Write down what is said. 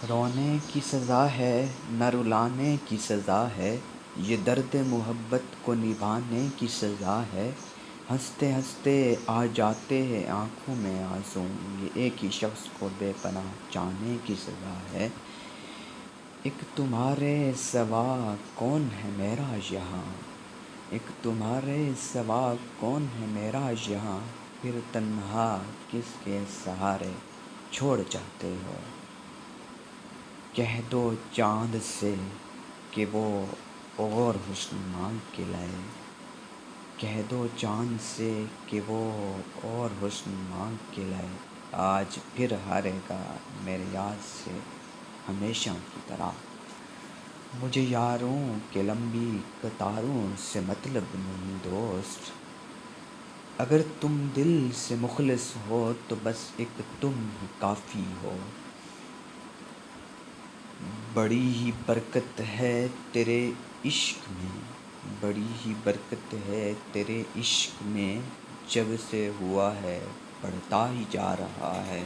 رونے کی سزا ہے نہ رلانے کی سزا ہے، یہ درد محبت کو نبھانے کی سزا ہے۔ ہنستے ہنستے آ جاتے ہیں آنکھوں میں آنسو، یہ ایک ہی شخص کو بے پناہ چاہنے کی سزا ہے۔ ایک تمہارے سوا کون ہے میرا یہاں، ایک تمہارے سوا کون ہے میرا یہاں، پھر تنہا کس کے سہارے چھوڑ جاتے ہو۔ کہہ دو چاند سے کہ وہ اور حسن مانگ کے لائے، کہہ دو چاند سے کہ وہ اور حسن مانگ کے لائے، آج پھر ہارے گا میرے یاد سے ہمیشہ کی طرح۔ مجھے یاروں کے لمبی قطاروں سے مطلب نہیں دوست، اگر تم دل سے مخلص ہو تو بس ایک تم ہی کافی ہو۔ بڑی ہی برکت ہے تیرے عشق میں، بڑی ہی برکت ہے تیرے عشق میں، جب سے ہوا ہے بڑھتا ہی جا رہا ہے۔